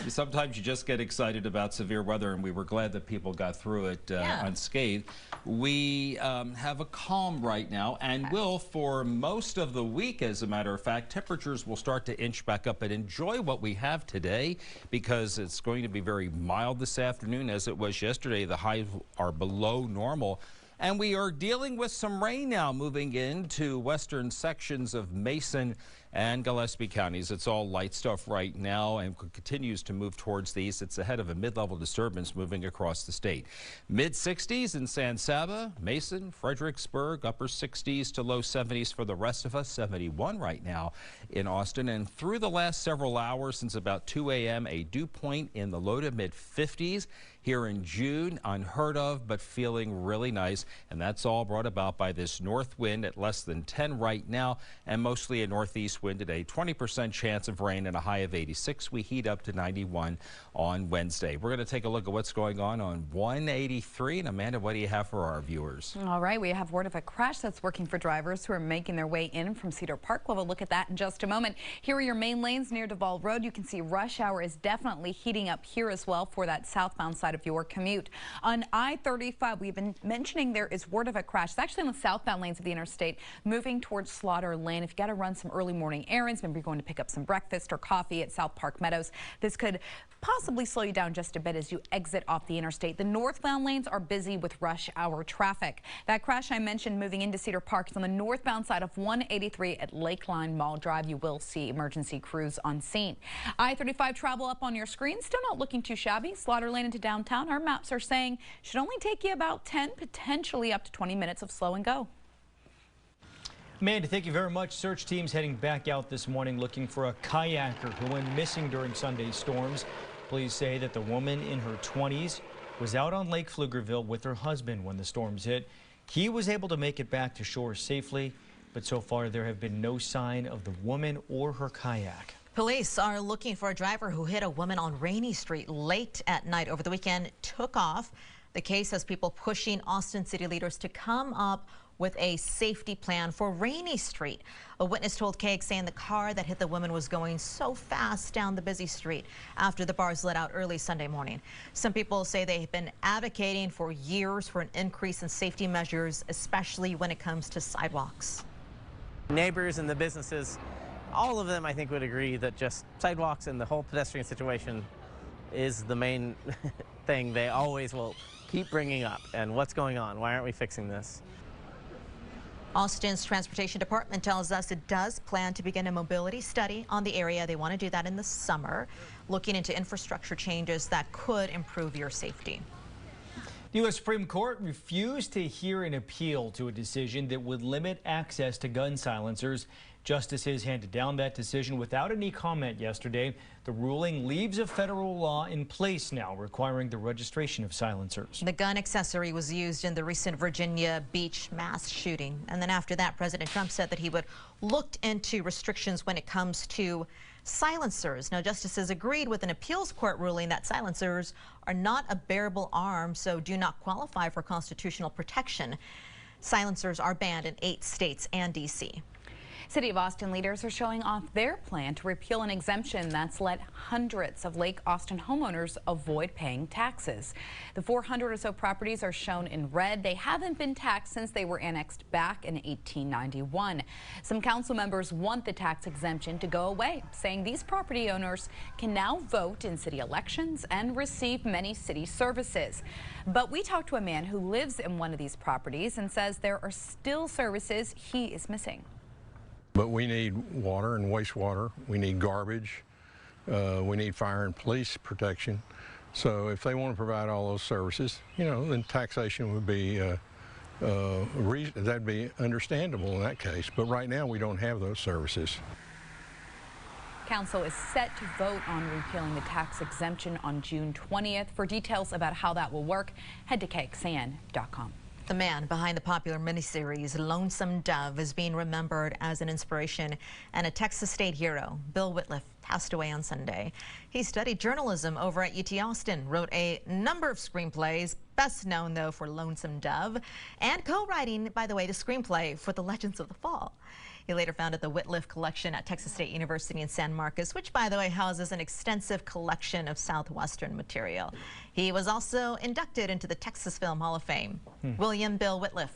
sometimes you just get excited about severe weather, and we were glad that people got through it unscathed. We have a calm right now, and will for most of the week, as a matter of fact. Temperatures will start to inch back up, but enjoy what we have today, because it's going to be very mild this afternoon, as it was yesterday. The highs are below normal. And we are dealing with some rain now moving into western sections of Mason and Gillespie counties. It's all light stuff right now and continues to move towards the east. It's ahead of a mid-level disturbance moving across the state. Mid-60s in San Saba, Mason, Fredericksburg, upper 60s to low 70s for the rest of us. 71 right now in Austin. And through the last several hours since about 2 a.m., a dew point in the low to mid-50s. Here in June, unheard of, but feeling really nice. And that's all brought about by this north wind at less than 10 right now, and mostly a northeast wind today. 20% chance of rain and a high of 86. We heat up to 91 on Wednesday. We're going to take a look at what's going on 183. And Amanda, what do you have for our viewers? All right, we have word of a crash that's working for drivers who are making their way in from Cedar Park. We'll have a look at that in just a moment. Here are your main lanes near Duval Road. You can see rush hour is definitely heating up here as well for that southbound side of your commute. On I-35, we've been mentioning there is word of a crash. It's actually on the southbound lanes of the interstate, moving towards Slaughter Lane. If you got to run some early morning errands, maybe you're going to pick up some breakfast or coffee at South Park Meadows, this could possibly slow you down just a bit as you exit off the interstate. The northbound lanes are busy with rush hour traffic. That crash I mentioned moving into Cedar Park is on the northbound side of 183 at Lakeline Mall Drive. You will see emergency crews on scene. I-35 travel up on your screen, still not looking too shabby. Slaughter Lane into downtown, our maps are saying should only take you about 10, potentially up to 20 minutes of slow and go. Amanda, thank you very much. Search teams heading back out this morning looking for a kayaker who went missing during Sunday's storms. Police say that the woman in her 20s was out on Lake Pflugerville with her husband when the storms hit. He was able to make it back to shore safely, but so far there have been no sign of the woman or her kayak. Police are looking for a driver who hit a woman on Rainey Street late at night over the weekend, took off. The case has people pushing Austin city leaders to come up with a safety plan for Rainey Street. A witness told KXAN the car that hit the woman was going so fast down the busy street after the bars let out early Sunday morning. Some people say they've been advocating for years for an increase in safety measures, especially when it comes to sidewalks. Neighbors and the businesses, all of them I think would agree that just sidewalks and the whole pedestrian situation is the main thing they always will keep bringing up. And what's going on? Why aren't we fixing this? Austin's Transportation Department tells us it does plan to begin a mobility study on the area. They want to do that in the summer, looking into infrastructure changes that could improve your safety. The U.S. Supreme Court refused to hear an appeal to a decision that would limit access to gun silencers. Justices handed down that decision without any comment yesterday. The ruling leaves a federal law in place now requiring the registration of silencers. The gun accessory was used in the recent Virginia Beach mass shooting. And then after that, President Trump said that he would look into restrictions when it comes to silencers. Now, justices agreed with an appeals court ruling that silencers are not a bearable arm, so do not qualify for constitutional protection. Silencers are banned in 8 states and D.C. City of Austin leaders are showing off their plan to repeal an exemption that's let hundreds of Lake Austin homeowners avoid paying taxes. The 400 or so properties are shown in red. They haven't been taxed since they were annexed back in 1891. Some council members want the tax exemption to go away, saying these property owners can now vote in city elections and receive many city services. But we talked to a man who lives in one of these properties and says there are still services he is missing. But we need water and wastewater, we need garbage, we need fire and police protection. So if they want to provide all those services, you know, then taxation would be, that'd be understandable in that case. But right now we don't have those services. Council is set to vote on repealing the tax exemption on June 20th. For details about how that will work, head to KXAN.com. The man behind the popular miniseries Lonesome Dove is being remembered as an inspiration and a Texas state hero. Bill Whitliff passed away on Sunday. He studied journalism over at UT Austin, wrote a number of screenplays, best known though for Lonesome Dove, and co-writing, by the way, the screenplay for The Legends of the Fall. He later founded the Whitliff Collection at Texas State University in San Marcos, which, by the way, houses an extensive collection of Southwestern material. He was also inducted into the Texas Film Hall of Fame. William Bill Whitliff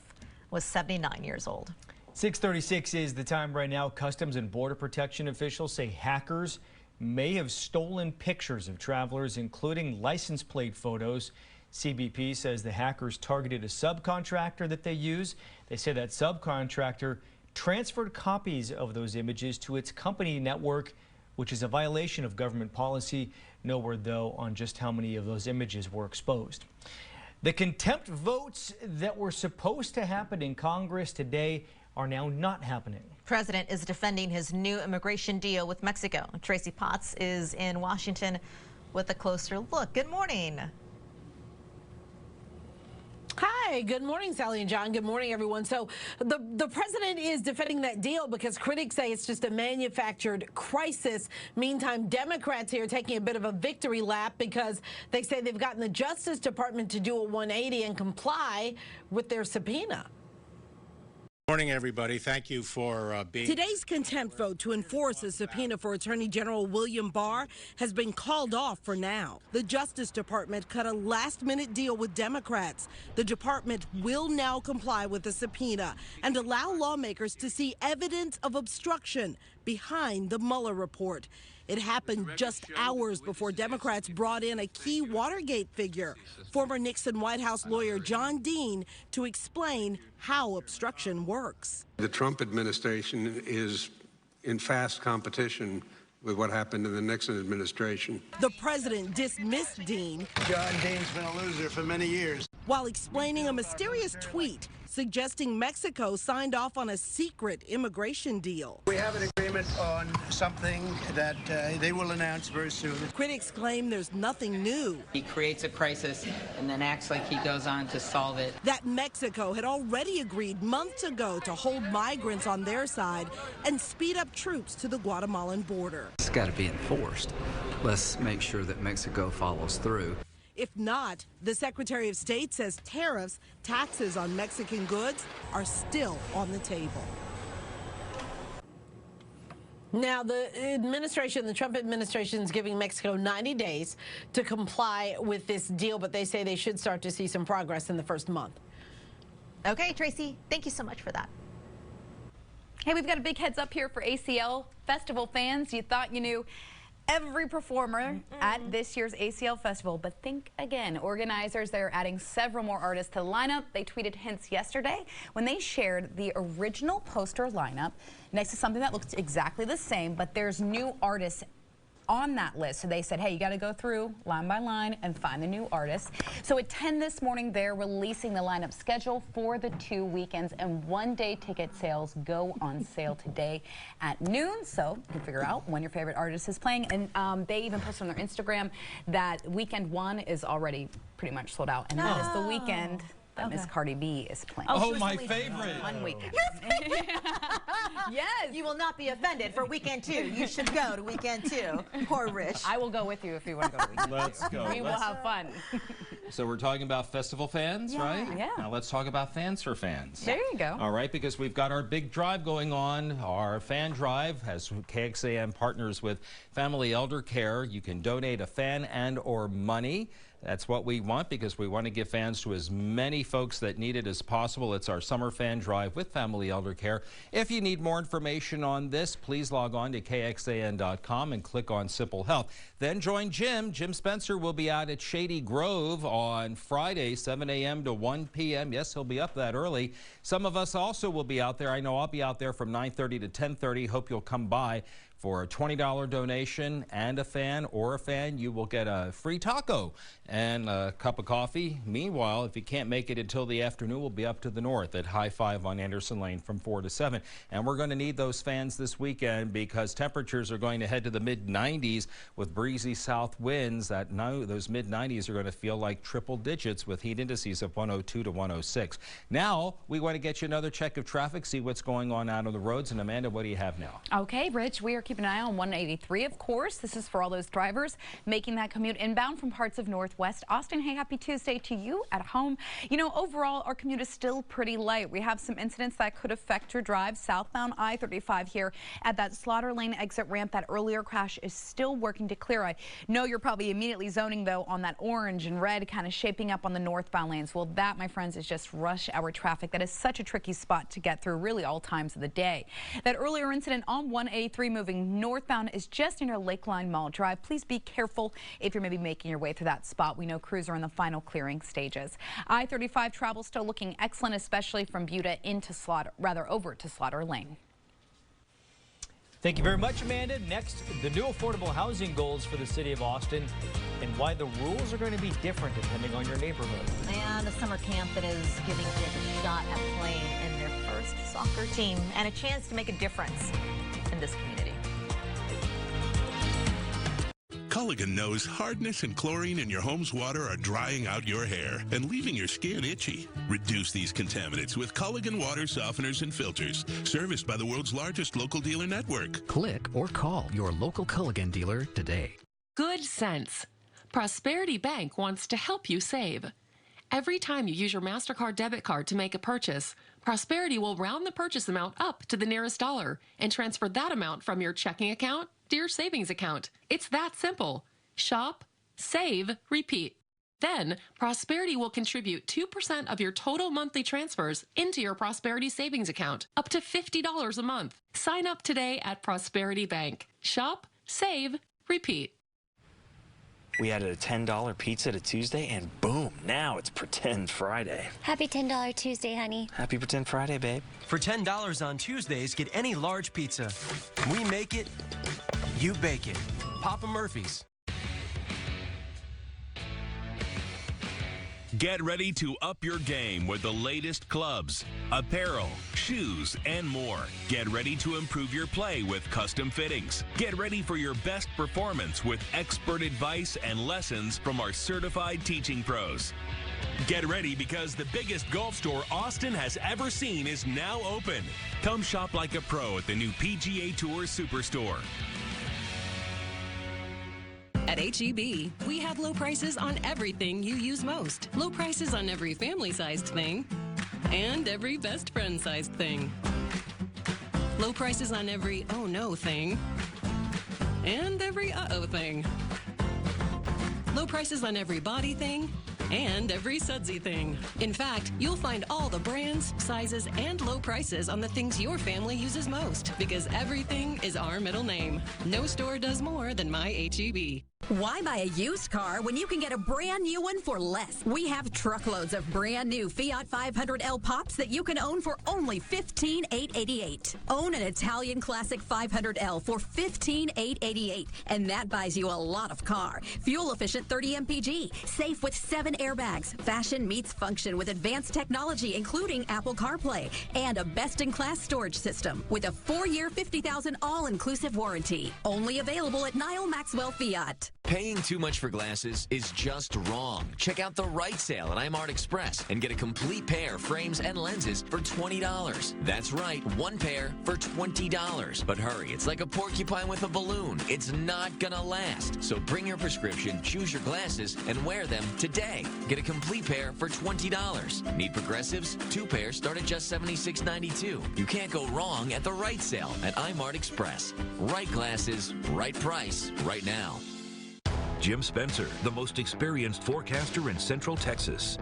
was 79 years old. 6:36 is the time right now. Customs and Border Protection officials say hackers may have stolen pictures of travelers, including license plate photos. CBP says the hackers targeted a subcontractor that they use. They say that subcontractor transferred copies of those images to its company network, which is a violation of government policy. No word, though, on just how many of those images were exposed. The contempt votes that were supposed to happen in Congress today are now not happening. President is defending his new immigration deal with Mexico. Tracy Potts is in Washington with a closer look. Good morning. Hi, good morning, Sally and John. Good morning, everyone. So the president is defending that deal because critics say it's just a manufactured crisis. Meantime, Democrats here are taking a bit of a victory lap because they say they've gotten the Justice Department to do a 180 and comply with their subpoena. Morning, everybody. Thank you for being... Today's contempt vote to enforce a subpoena for Attorney General William Barr has been called off for now. The Justice Department cut a last-minute deal with Democrats. The department will now comply with the subpoena and allow lawmakers to see evidence of obstruction behind the Mueller report. It happened just hours before Democrats brought in a key Watergate figure, former Nixon White House lawyer John Dean, to explain how obstruction works. The Trump administration is in fast competition with what happened in the Nixon administration. The president dismissed Dean. John Dean's been a loser for many years. While explaining a mysterious tweet suggesting Mexico signed off on a secret immigration deal. We have an agreement on something that they will announce very soon. Critics claim there's nothing new. He creates a crisis and then acts like he goes on to solve it. That Mexico had already agreed months ago to hold migrants on their side and speed up troops to the Guatemalan border. It's got to be enforced. Let's make sure that Mexico follows through. If not, the Secretary of State says tariffs, taxes on Mexican goods are still on the table. Now, the Trump administration is giving Mexico 90 days to comply with this deal, but they say they should start to see some progress in the first month. Okay, Tracy, thank you so much for that. Hey, we've got a big heads up here for ACL Festival fans. You thought you knew every performer at this year's ACL Festival. But think again, organizers, they're adding several more artists to the lineup. They tweeted hints yesterday when they shared the original poster lineup next to something that looks exactly the same, but there's new artists on that list. So they said, hey, you got to go through line by line and find the new artists. So at 10 this morning, they're releasing the lineup schedule for the 2 weekends, and one-day ticket sales go on sale today at noon. So you can figure out when your favorite artist is playing. And they even posted on their Instagram that weekend 1 is already pretty much sold out, and that is the weekend that Miss Cardi B is playing. Oh, my favorite. 1 weekend. Yes. You will not be offended for weekend 2. You should go to weekend 2. Poor Rich. I will go with you if you want to go to weekend 2. Let's go. We will have fun. So we're talking about festival fans, right? Yeah. Now let's talk about fans for fans. There you go. All right, because we've got our big drive going on, our fan drive, as KXAN partners with Family Elder Care. You can donate a fan and or money. That's what we want, because we want to give fans to as many folks that need it as possible. It's our summer fan drive with Family Elder Care. If you need more information on this, please log on to KXAN.com and click on Simple Health. Then join Jim. Jim Spencer will be out at Shady Grove on Friday, 7 a.m. to 1 p.m. Yes, he'll be up that early. Some of us also will be out there. I know I'll be out there from 9:30 to 10:30. Hope you'll come by. For a $20 donation and a fan, you will get a free taco and a cup of coffee. Meanwhile, if you can't make it until the afternoon, we'll be up to the north at High Five on Anderson Lane from 4 to 7. And we're going to need those fans this weekend because temperatures are going to head to the mid-90s with breezy south winds. Those mid-90s are going to feel like triple digits with heat indices of 102 to 106. Now, we want to get you another check of traffic, see what's going on out on the roads. And Amanda, what do you have now? Okay, Rich, we are keeping an eye on 183, of course. This is for all those drivers making that commute inbound from parts of Northwest Austin. Hey, happy Tuesday to you at home. You know, overall, our commute is still pretty light. We have some incidents that could affect your drive. Southbound I-35 here at that Slaughter Lane exit ramp. That earlier crash is still working to clear. I know you're probably immediately zoning, though, on that orange and red kind of shaping up on the northbound lanes. Well, that, my friends, is just rush hour traffic. That is such a tricky spot to get through, really all times of the day. That earlier incident on 183 moving northbound is just near Lakeline Mall Drive. Please be careful if you're maybe making your way through that spot. We know crews are in the final clearing stages. I-35 travel still looking excellent, especially from Buda into over to Slaughter Lane. Thank you very much, Amanda. Next, the new affordable housing goals for the city of Austin and why the rules are going to be different depending on your neighborhood. And a summer camp that is giving kids a shot at playing in their first soccer team and a chance to make a difference in this community. Culligan knows hardness and chlorine in your home's water are drying out your hair and leaving your skin itchy. Reduce these contaminants with Culligan water softeners and filters, serviced by the world's largest local dealer network. Click or call your local Culligan dealer today. Good sense. Prosperity Bank wants to help you save. Every time you use your MasterCard debit card to make a purchase, Prosperity will round the purchase amount up to the nearest dollar and transfer that amount from your checking account to your savings account. It's that simple. Shop, save, repeat. Then, Prosperity will contribute 2% of your total monthly transfers into your Prosperity savings account, up to $50 a month. Sign up today at Prosperity Bank. Shop, save, repeat. We added a $10 pizza to Tuesday, and boom, now it's Pretend Friday. Happy $10 Tuesday, honey. Happy Pretend Friday, babe. For $10 on Tuesdays, get any large pizza. We make it, you bake it. Papa Murphy's. Get ready to up your game with the latest clubs, apparel, shoes, and more. Get ready to improve your play with custom fittings. Get ready for your best performance with expert advice and lessons from our certified teaching pros. Get ready because the biggest golf store Austin has ever seen is now open. Come shop like a pro at the new PGA Tour Superstore. At H-E-B, we have low prices on everything you use most. Low prices on every family-sized thing and every best friend-sized thing. Low prices on every oh no thing and every uh-oh thing. Low prices on every body thing and every sudsy thing. In fact, you'll find all the brands, sizes, and low prices on the things your family uses most, because everything is our middle name. No store does more than my HEB. Why buy a used car when you can get a brand new one for less? We have truckloads of brand new Fiat 500L Pops that you can own for only $15,888. Own an Italian Classic 500L for $15,888, and that buys you a lot of car. Fuel efficient 30 mpg, safe with 7 airbags. Fashion meets function with advanced technology, including Apple CarPlay, and a best-in-class storage system with a 4-year, 50,000 all-inclusive warranty. Only available at Niall Maxwell Fiat. Paying too much for glasses is just wrong. Check out the right sale at iMart Express and get a complete pair, frames, and lenses for $20. That's right, one pair for $20. But hurry, it's like a porcupine with a balloon. It's not gonna last. So bring your prescription, choose your glasses, and wear them today. Get a complete pair for $20. Need progressives? 2 pairs start at just $76.92. You can't go wrong at the right sale at iMart Express. Right glasses, right price, right now. Jim Spencer, the most experienced forecaster in Central Texas.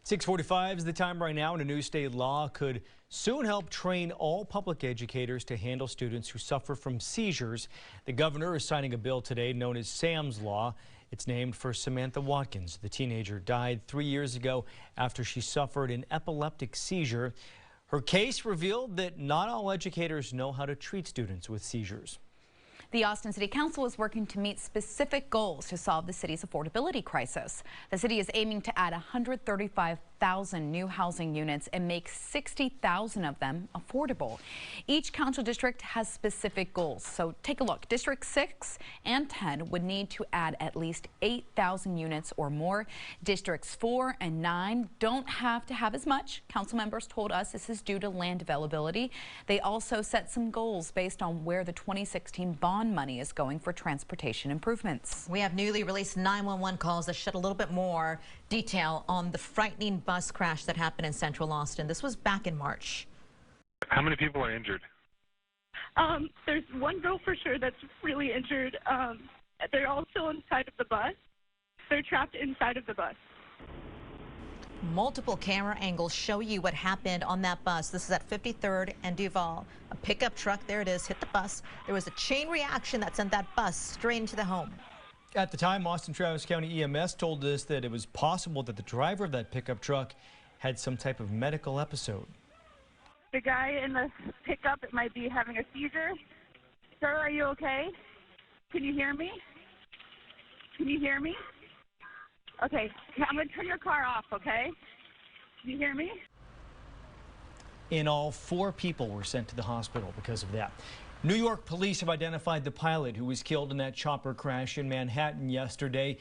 6:45 is the time right now, and a new state law could soon help train all public educators to handle students who suffer from seizures. The governor is signing a bill today known as Sam's Law. It's named for Samantha Watkins. The teenager died 3 years ago after she suffered an epileptic seizure. Her case revealed that not all educators know how to treat students with seizures. The Austin City Council is working to meet specific goals to solve the city's affordability crisis. The city is aiming to add 135,000 new housing units and make 60,000 of them affordable. Each council district has specific goals, so take a look. District 6 and 10 would need to add at least 8,000 units or more. Districts 4 and 9 don't have to have as much. Council members told us this is due to land availability. They also set some goals based on where the 2016 bond money is going for transportation improvements. We have newly released 911 calls that shed a little bit more detail on the frightening bus crash that happened in Central Austin. This was back in March. How many people are injured? There's one girl for sure that's really injured. They're all still inside of the bus. They're trapped inside of the bus. Multiple camera angles show you what happened on that bus. This is at 53rd and Duval. A pickup truck, there it is, hit the bus. There was a chain reaction that sent that bus straight into the home. At the time, Austin Travis County EMS told us that it was possible that the driver of that pickup truck had some type of medical episode. The guy in the pickup might be having a seizure. Sir, are you okay? Can you hear me? Can you hear me? Okay, I'm going to turn your car off, okay? Can you hear me? In all, 4 people were sent to the hospital because of that. New York police have identified the pilot who was killed in that chopper crash in Manhattan yesterday.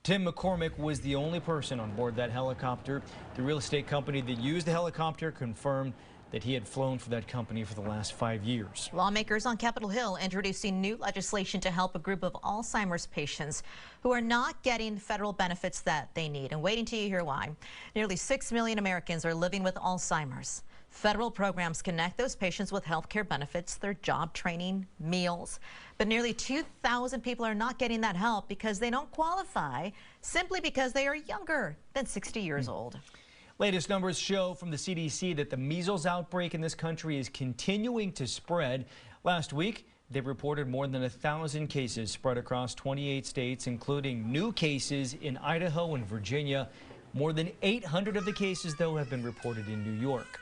Tim McCormick was the only person on board that helicopter. The real estate company that used the helicopter confirmed that he had flown for that company for the last 5 years. Lawmakers on Capitol Hill introducing new legislation to help a group of Alzheimer's patients who are not getting federal benefits that they need. And waiting till you hear why. Nearly 6 million Americans are living with Alzheimer's. Federal programs connect those patients with health care benefits, their job training, meals. But nearly 2,000 people are not getting that help because they don't qualify, simply because they are younger than 60 years old. Latest numbers show from the CDC that the measles outbreak in this country is continuing to spread. Last week, they reported more than 1,000 cases spread across 28 states, including new cases in Idaho and Virginia. More than 800 of the cases, though, have been reported in New York.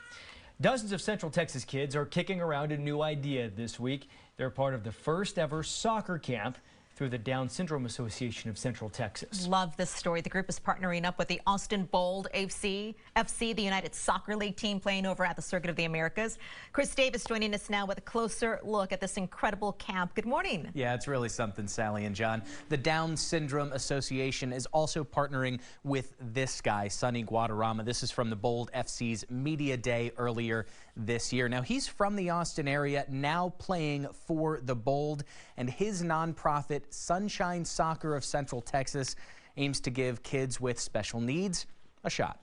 Dozens of Central Texas kids are kicking around a new idea this week. They're part of the first ever soccer camp through the Down Syndrome Association of Central Texas. Love this story. The group is partnering up with the Austin Bold FC, the United Soccer League team playing over at the Circuit of the Americas. Chris Davis joining us now with a closer look at this incredible camp. Good morning. Yeah, it's really something, Sally and John. The Down Syndrome Association is also partnering with this guy, Sonny Guadarrama. This is from the Bold FC's Media Day earlier this year. Now, he's from the Austin area, now playing for the Bold, and his nonprofit Sunshine Soccer of Central Texas aims to give kids with special needs a shot.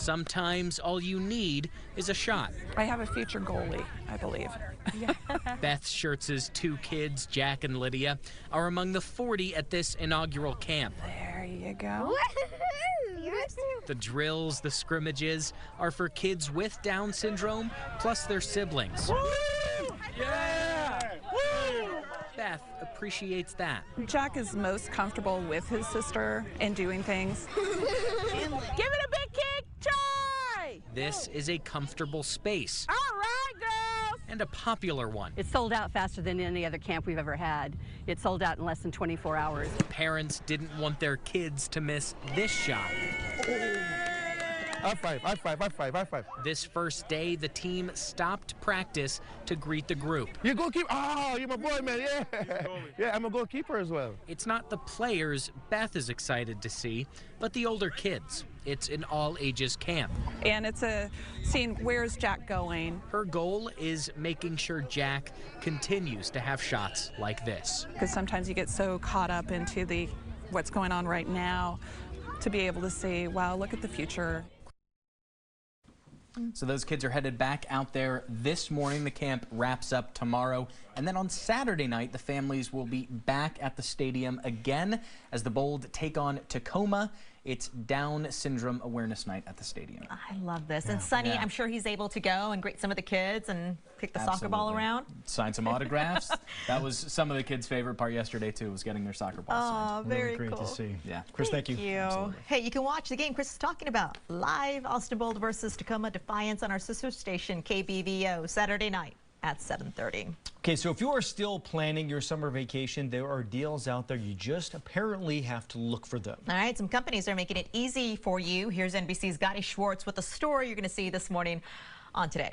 Sometimes all you need is a shot. I have a future goalie, I believe. Beth Schertz's 2 kids, Jack and Lydia, are among the 40 at this inaugural camp. There you go. The drills, the scrimmages are for kids with Down syndrome, plus their siblings. Woo! Yeah! Woo! Beth appreciates that. Jack is most comfortable with his sister and doing things. Give it a big kick, try! This is a comfortable space. All right, girls! And a popular one. It sold out faster than any other camp we've ever had. It sold out in less than 24 hours. Parents didn't want their kids to miss this shot. High five, high five, high five, high five. This first day, the team stopped practice to greet the group. You're goalkeeper? Oh, you're my boy, man, yeah. Yeah, I'm a goalkeeper as well. It's not the players Beth is excited to see, but the older kids. It's an all-ages camp. And it's seeing where's Jack going. Her goal is making sure Jack continues to have shots like this. Because sometimes you get so caught up into what's going on right now, to be able to see, wow, look at the future. So those kids are headed back out there this morning. The camp wraps up tomorrow. And then on Saturday night, the families will be back at the stadium again as the Bold take on Tacoma. It's Down Syndrome Awareness Night at the stadium. I love this. And Sonny, I'm sure he's able to go and greet some of the kids and kick the soccer ball around. Sign some autographs. That was some of the kids' favorite part yesterday, too, was getting their soccer ball signed. Oh, very great cool. to see. Yeah. Chris, thank you. Absolutely. Hey, you can watch the game Chris is talking about live, Austin Bold versus Tacoma Defiance on our sister station, KBVO, Saturday night at 7:30. Okay, so if you are still planning your summer vacation, there are deals out there. You just apparently have to look for them. All right, some companies are making it easy for you. Here's NBC's Gotti Schwartz with a story you're going to see this morning on Today.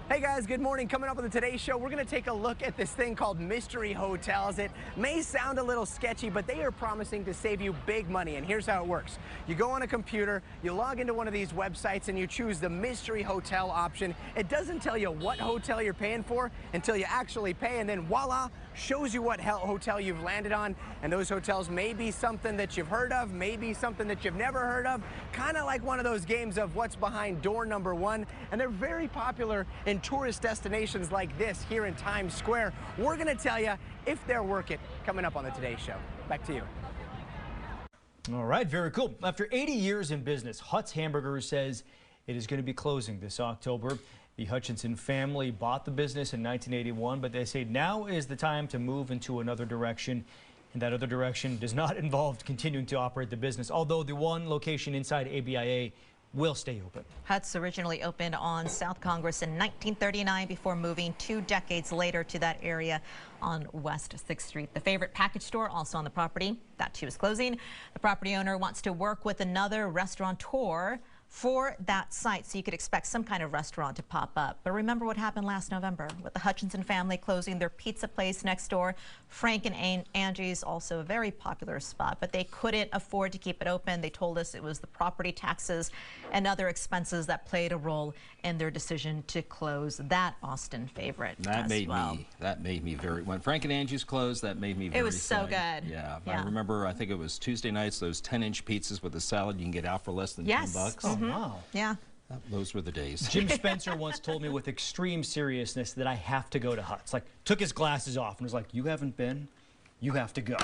Hey guys, good morning. Coming up on the Today Show, we're going to take a look at this thing called mystery hotels. It may sound a little sketchy, but they are promising to save you big money. And here's how it works. You go on a computer, you log into one of these websites, and you choose the mystery hotel option. It doesn't tell you what hotel you're paying for until you actually pay, and then voila, shows you what hotel you've landed on. And those hotels may be something that you've heard of, maybe something that you've never heard of. Kind of like one of those games of what's behind door number 1. And they're very popular in tourist destinations like this here in Times Square. We're going to tell you if they're worth it coming up on the Today Show. Back to you. All right, very cool. After 80 years in business, Hut's Hamburgers says it is going to be closing this October. The Hutchinson family bought the business in 1981, but they say now is the time to move into another direction. And that other direction does not involve continuing to operate the business, although the one location inside ABIA will stay open. Hut's originally opened on South Congress in 1939 before moving 2 decades later to that area on West 6th Street. The favorite package store also on the property, that too is closing. The property owner wants to work with another restaurateur for that site, so you could expect some kind of restaurant to pop up. But remember what happened last November with the Hutchinson family closing their pizza place next door. Frank and Angie's, also a very popular spot, but they couldn't afford to keep it open. They told us it was the property taxes and other expenses that played a role in their decision to close that Austin favorite. That made me very, when Frank and Angie's closed, that made me very It was so sad. good. Yeah. I remember, I think it was Tuesday nights, those 10-inch pizzas with a salad you can get out for less than $10. Oh, wow. Yeah. Those were the days. Jim Spencer once told me with extreme seriousness that I have to go to Hut's. Like, took his glasses off and was like, you haven't been? You have to go.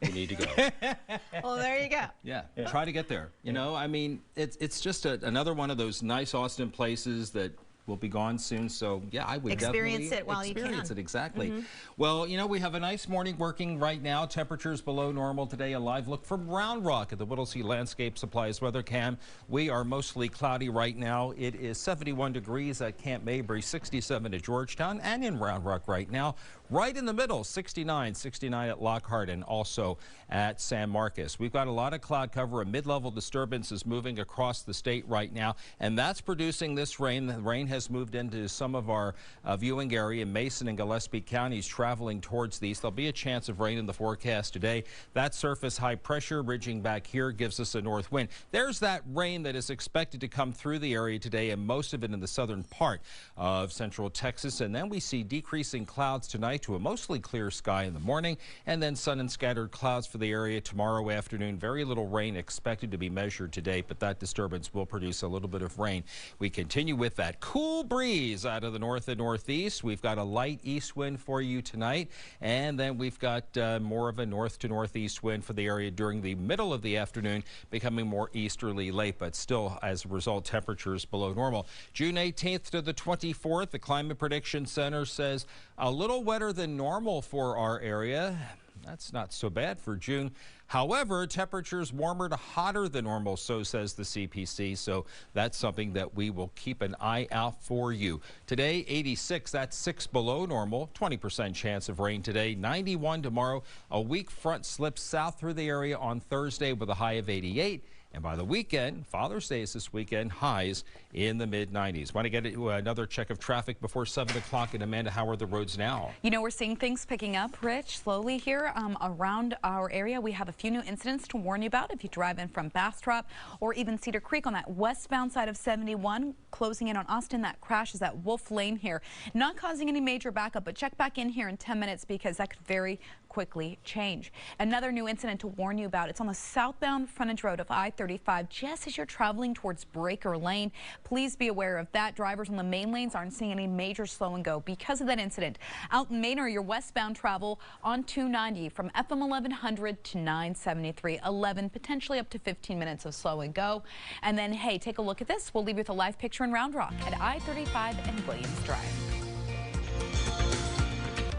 You need to go. Well, there you go. Yeah, try to get there. You know, I mean, it's just another one of those nice Austin places that will be gone soon. So, yeah, I would experience definitely it while you can. Experience it, exactly. Well, you know, we have a nice morning working right now. Temperatures below normal today. A live look from Round Rock at the Whittlesey Landscape Supplies weather cam. We are mostly cloudy right now. It is 71 degrees at Camp Mabry, 67 at Georgetown, and in Round Rock right now. Right in the middle, 69 at Lockhart, and also at San Marcos. We've got a lot of cloud cover. A mid-level disturbance is moving across the state right now, and that's producing this rain. The rain has moved into some of our viewing area in Mason and Gillespie counties, traveling towards the east. There'll be a chance of rain in the forecast today. That surface high pressure ridging back here gives us a north wind. There's that rain that is expected to come through the area today, and most of it in the southern part of central Texas. And then we see decreasing clouds tonight. to a mostly clear sky in the morning, and then sun and scattered clouds for the area tomorrow afternoon. Very little rain expected to be measured today, but that disturbance will produce a little bit of rain. We continue with that cool breeze out of the north and northeast. We've got a light east wind for you tonight, and then we've got more of a north to northeast wind for the area during the middle of the afternoon, becoming more easterly late, but still, as a result, temperatures below normal. June 18th to the 24th, the Climate Prediction Center says a little wetter than normal for our area. That's not so bad for June. However, temperatures warmer to hotter than normal, so says the CPC. So that's something that we will keep an eye out for you. Today, 86, that's 6 below normal. 20% chance of rain today. 91 tomorrow. A weak front slips south through the area on Thursday with a high of 88. And by the weekend, Father's Day is this weekend, highs in the mid-90s. Want to get another check of traffic before 7 o'clock. And Amanda, how are the roads now? You know, we're seeing things picking up, Rich, slowly here around our area. We have a few new incidents to warn you about if you drive in from Bastrop or even Cedar Creek on that westbound side of 71, closing in on Austin. That crash is at Wolf Lane here. Not causing any major backup, but check back in here in 10 minutes because that could very quickly change. Another new incident to warn you about. It's on the southbound frontage road of I-35 just as you're traveling towards Breaker Lane. Please be aware of that. Drivers on the main lanes aren't seeing any major slow and go because of that incident. Out in Manor, your westbound travel on 290 from FM 1100 to 973. 11, potentially up to 15 minutes of slow and go. And then, hey, take a look at this. We'll leave you with a live picture in Round Rock at I-35 and Williams Drive.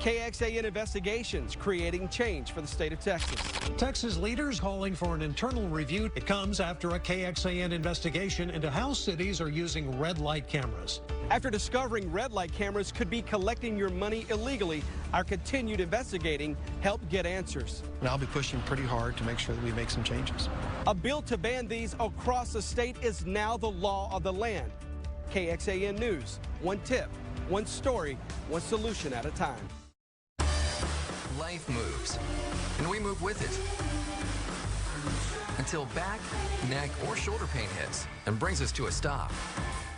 KXAN Investigations, creating change for the state of Texas. Texas leaders calling for an internal review. It comes after a KXAN investigation into how cities are using red light cameras. After discovering red light cameras could be collecting your money illegally, our continued investigating helped get answers. And I'll be pushing pretty hard to make sure that we make some changes. A bill to ban these across the state is now the law of the land. KXAN News, one tip, one story, one solution at a time. Life moves, and we move with it. Until back, neck, or shoulder pain hits and brings us to a stop.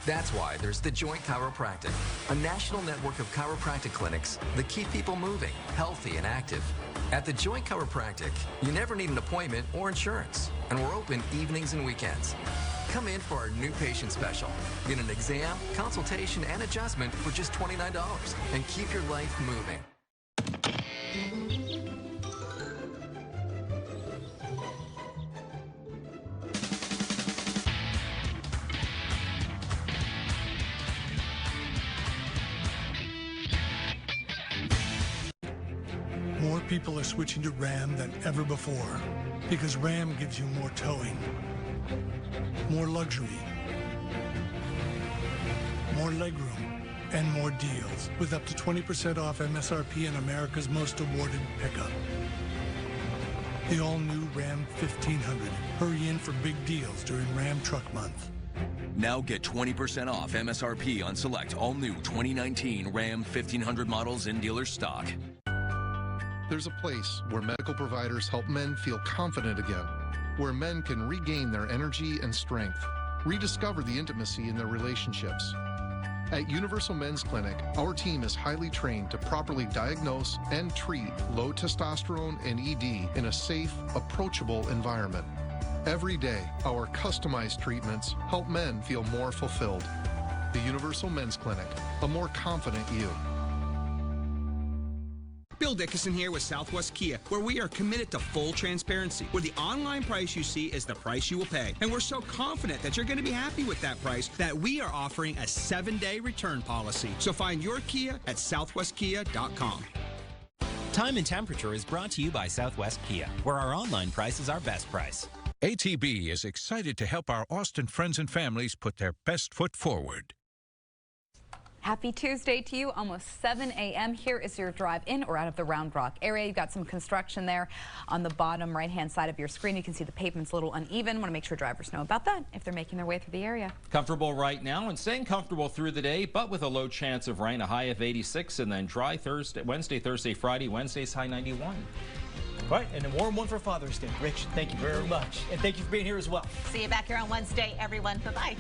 That's why there's The Joint Chiropractic, a national network of chiropractic clinics that keep people moving, healthy, and active. At The Joint Chiropractic, you never need an appointment or insurance, and we're open evenings and weekends. Come in for our new patient special. Get an exam, consultation, and adjustment for just $29, and keep your life moving. More people are switching to Ram than ever before because Ram gives you more towing, more luxury, more legroom, and more deals with up to 20% off MSRP in America's most awarded pickup. The all-new Ram 1500. Hurry in for big deals during Ram Truck Month. Now get 20% off MSRP on select all-new 2019 Ram 1500 models in dealer stock. There's a place where medical providers help men feel confident again, where men can regain their energy and strength, rediscover the intimacy in their relationships. At Universal Men's Clinic, our team is highly trained to properly diagnose and treat low testosterone and ED in a safe, approachable environment. Every day, our customized treatments help men feel more fulfilled. The Universal Men's Clinic, a more confident you. Bill Dickinson here with Southwest Kia, where we are committed to full transparency, where the online price you see is the price you will pay. And we're so confident that you're going to be happy with that price that we are offering a 7-day return policy. So find your Kia at southwestkia.com. Time and Temperature is brought to you by Southwest Kia, where our online price is our best price. ATB is excited to help our Austin friends and families put their best foot forward. Happy Tuesday to you. Almost 7 a.m. Here is your drive in or out of the Round Rock area. You've got some construction there on the bottom right-hand side of your screen. You can see the pavement's a little uneven. Want to make sure drivers know about that if they're making their way through the area. Comfortable right now and staying comfortable through the day, but with a low chance of rain, a high of 86, and then dry Wednesday, Thursday, Friday. Wednesday's high 91. Right, and a warm one for Father's Day. Rich, thank you very much. And thank you for being here as well. See you back here on Wednesday, everyone. Bye-bye.